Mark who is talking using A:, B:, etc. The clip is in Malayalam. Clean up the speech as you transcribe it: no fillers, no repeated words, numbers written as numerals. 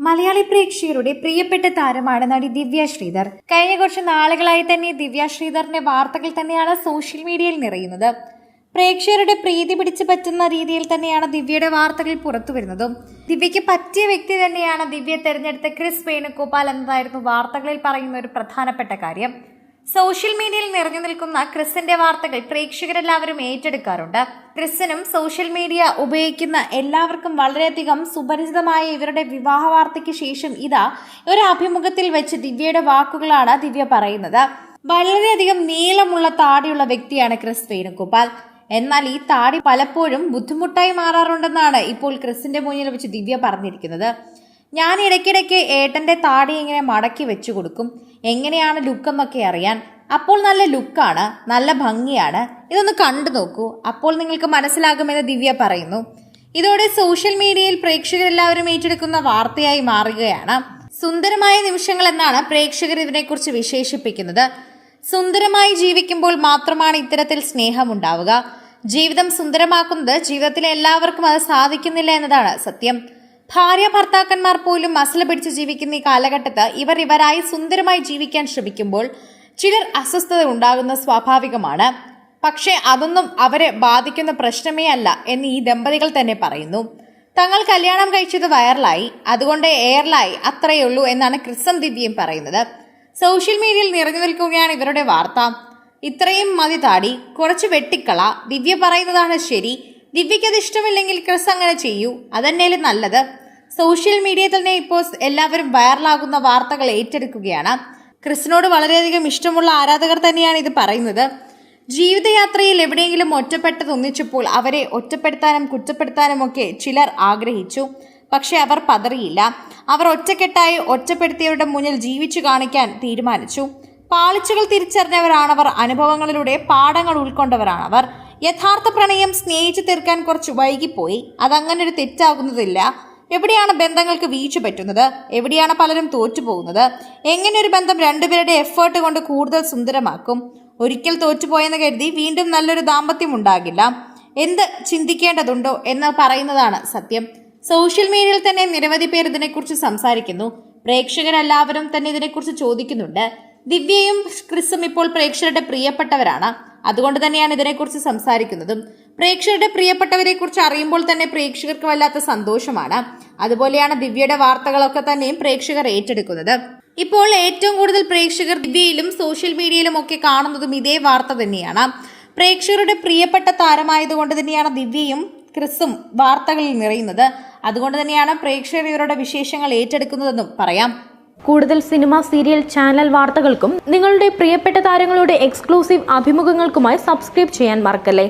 A: മലയാളി പ്രേക്ഷകരുടെ പ്രിയപ്പെട്ട താരമാണ് നടി ദിവ്യ ശ്രീധർ. കഴിഞ്ഞ കുറച്ച് നാളുകളായി തന്നെ ദിവ്യ ശ്രീധറിന്റെ വാർത്തകൾ തന്നെയാണ് സോഷ്യൽ മീഡിയയിൽ നിറയുന്നത്. പ്രേക്ഷകരുടെ പ്രീതി പിടിച്ചു പറ്റുന്ന രീതിയിൽ തന്നെയാണ് ദിവ്യയുടെ വാർത്തകൾ പുറത്തു വരുന്നതും. ദിവ്യയ്ക്ക് പറ്റിയ വ്യക്തി തന്നെയാണ് ദിവ്യ തെരഞ്ഞെടുത്ത ക്രിസ് വേണുഗോപാൽ എന്നതായിരുന്നു വാർത്തകളിൽ പറയുന്ന ഒരു പ്രധാനപ്പെട്ട കാര്യം. സോഷ്യൽ മീഡിയയിൽ നിറഞ്ഞു നിൽക്കുന്ന ക്രിസിന്റെ വാർത്തകൾ പ്രേക്ഷകരെല്ലാവരും ഏറ്റെടുക്കാറുണ്ട്. ക്രിസിനും സോഷ്യൽ മീഡിയ ഉപയോഗിക്കുന്ന എല്ലാവർക്കും വളരെയധികം സുപരിചിതമായ ഇവരുടെ വിവാഹ വാർത്തയ്ക്ക് ശേഷം ഇതാ ഒരു അഭിമുഖത്തിൽ വെച്ച് ദിവ്യയുടെ വാക്കുകളാണ് ദിവ്യ പറയുന്നത്. വളരെയധികം നീളമുള്ള താടിയുള്ള വ്യക്തിയാണ് ക്രിസ് വേണുഗോപാൽ. എന്നാൽ ഈ താടി പലപ്പോഴും ബുദ്ധിമുട്ടായി മാറാറുണ്ടെന്നാണ് ഇപ്പോൾ ക്രിസിന്റെ മുന്നിൽ വെച്ച് ദിവ്യ പറഞ്ഞിരിക്കുന്നത്. ഞാൻ ഇടയ്ക്കിടയ്ക്ക് ഏട്ടന്റെ താടി ഇങ്ങനെ മടക്കി വെച്ചു കൊടുക്കും, എങ്ങനെയാണ് ലുക്കെന്നൊക്കെ അറിയാൻ. അപ്പോൾ നല്ല ലുക്കാണ്, നല്ല ഭംഗിയാണ്, ഇതൊന്ന് കണ്ടു നോക്കൂ, അപ്പോൾ നിങ്ങൾക്ക് മനസ്സിലാകുമെന്ന് ദിവ്യ പറയുന്നു. ഇതോടെ സോഷ്യൽ മീഡിയയിൽ പ്രേക്ഷകരെല്ലാവരും ഏറ്റെടുക്കുന്ന വാർത്തയായി മാറുകയാണ്. സുന്ദരമായ നിമിഷങ്ങൾ എന്നാണ് പ്രേക്ഷകർ ഇതിനെക്കുറിച്ച് വിശേഷിപ്പിക്കുന്നത്. സുന്ദരമായി ജീവിക്കുമ്പോൾ മാത്രമാണ് ഇത്തരത്തിൽ സ്നേഹമുണ്ടാവുക. ജീവിതം സുന്ദരമാക്കുന്നത് ജീവിതത്തിലെ എല്ലാവർക്കും അത് സാധിക്കുന്നില്ല എന്നതാണ് സത്യം. ഭാര്യ ഭർത്താക്കന്മാർ പോലും മസല പിടിച്ച് ജീവിക്കുന്ന ഈ കാലഘട്ടത്ത് ഇവരായി സുന്ദരമായി ജീവിക്കാൻ ശ്രമിക്കുമ്പോൾ ചിലർ അസ്വസ്ഥത ഉണ്ടാകുന്ന സ്വാഭാവികമാണ്. പക്ഷേ അതൊന്നും അവരെ ബാധിക്കുന്ന പ്രശ്നമേ അല്ല എന്ന് ഈ ദമ്പതികൾ തന്നെ പറയുന്നു. തങ്ങൾ കല്യാണം കഴിച്ചത് വൈറലായി, അതുകൊണ്ട് എയർലായി, അത്രയേ ഉള്ളൂ എന്നാണ് ക്രിസും ദിവ്യയും പറയുന്നത്. സോഷ്യൽ മീഡിയയിൽ നിറഞ്ഞു നിൽക്കുകയാണ് ഇവരുടെ വാർത്ത. ഇത്രയും മതി താടി, കുറച്ച് വെട്ടിക്കള, ദിവ്യ പറയുന്നതാണ് ശരി, ദിവ്യയ്ക്കത് ഇഷ്ടമില്ലെങ്കിൽ ക്രിസ് അങ്ങനെ ചെയ്യൂ, അതന്നെയല്ലേ നല്ലത്. സോഷ്യൽ മീഡിയയിൽ തന്നെ ഇപ്പോൾ എല്ലാവരും വൈറലാകുന്ന വാർത്തകൾ ഏറ്റെടുക്കുകയാണ്. ക്രിസിനോട് വളരെയധികം ഇഷ്ടമുള്ള ആരാധകർ തന്നെയാണ് ഇത് പറയുന്നത്. ജീവിതയാത്രയിൽ എവിടെയെങ്കിലും ഒറ്റപ്പെട്ടത് ഒന്നിച്ചപ്പോൾ അവരെ ഒറ്റപ്പെടുത്താനും കുറ്റപ്പെടുത്താനും ഒക്കെ ചിലർ ആഗ്രഹിച്ചു. പക്ഷെ അവർ പതറിയില്ല. അവർ ഒറ്റക്കെട്ടായി ഒറ്റപ്പെടുത്തിയവരുടെ മുന്നിൽ ജീവിച്ചു കാണിക്കാൻ തീരുമാനിച്ചു. പാളിച്ചകൾ തിരിച്ചറിഞ്ഞവരാണവർ, അനുഭവങ്ങളിലൂടെ പാഠങ്ങൾ ഉൾക്കൊണ്ടവരാണവർ. യഥാർത്ഥ പ്രണയം സ്നേഹിച്ചു തീർക്കാൻ കുറച്ച് വൈകിപ്പോയി, അതങ്ങനെ ഒരു തെറ്റാകുന്നതില്ല. എവിടെയാണ് ബന്ധങ്ങൾക്ക് വീഴ്ച പറ്റുന്നത്, എവിടെയാണ് പലരും തോറ്റുപോകുന്നത്, എങ്ങനെ ഒരു ബന്ധം രണ്ടുപേരുടെ എഫേർട്ട് കൊണ്ട് കൂടുതൽ സുന്ദരമാക്കും. ഒരിക്കൽ തോറ്റുപോയെന്ന് കരുതി വീണ്ടും നല്ലൊരു ദാമ്പത്യം ഉണ്ടാകില്ല. എന്ത് ചിന്തിക്കേണ്ടതുണ്ടോ എന്ന് പറയുന്നതാണ് സത്യം. സോഷ്യൽ മീഡിയയിൽ തന്നെ നിരവധി പേർ ഇതിനെക്കുറിച്ച് സംസാരിക്കുന്നു. പ്രേക്ഷകരെല്ലാവരും തന്നെ ഇതിനെക്കുറിച്ച് ചോദിക്കുന്നുണ്ട്. ദിവ്യയും ക്രിസും ഇപ്പോൾ പ്രേക്ഷകരുടെ പ്രിയപ്പെട്ടവരാണ്, അതുകൊണ്ട് തന്നെയാണ് ഇതിനെക്കുറിച്ച് സംസാരിക്കുന്നതും. പ്രേക്ഷകരുടെ പ്രിയപ്പെട്ടവരെ കുറിച്ച് അറിയുമ്പോൾ തന്നെ പ്രേക്ഷകർക്ക് വല്ലാത്ത സന്തോഷമാണ്. അതുപോലെയാണ് ദിവ്യയുടെ വാർത്തകളൊക്കെ തന്നെയും പ്രേക്ഷകർ ഏറ്റെടുക്കുന്നത്. ഇപ്പോൾ ഏറ്റവും കൂടുതൽ പ്രേക്ഷകർ ദിവ്യയിലും സോഷ്യൽ മീഡിയയിലും ഒക്കെ കാണുന്നതും ഇതേ വാർത്ത തന്നെയാണ്. പ്രേക്ഷകരുടെ പ്രിയപ്പെട്ട താരമായതുകൊണ്ട് തന്നെയാണ് ദിവ്യയും ക്രിസും വാർത്തകളിൽ നിറയുന്നത്. അതുകൊണ്ട് തന്നെയാണ് പ്രേക്ഷകർ ഇവരുടെ വിശേഷങ്ങൾ ഏറ്റെടുക്കുന്നതെന്നും പറയാം.
B: കൂടുതൽ സിനിമ, സീരിയൽ, ചാനൽ വാർത്തകൾക്കും നിങ്ങളുടെ പ്രിയപ്പെട്ട താരങ്ങളുടെ എക്സ്ക്ലൂസീവ് അഭിമുഖങ്ങൾക്കുമായി സബ്സ്ക്രൈബ് ചെയ്യാൻ മറക്കല്ലേ.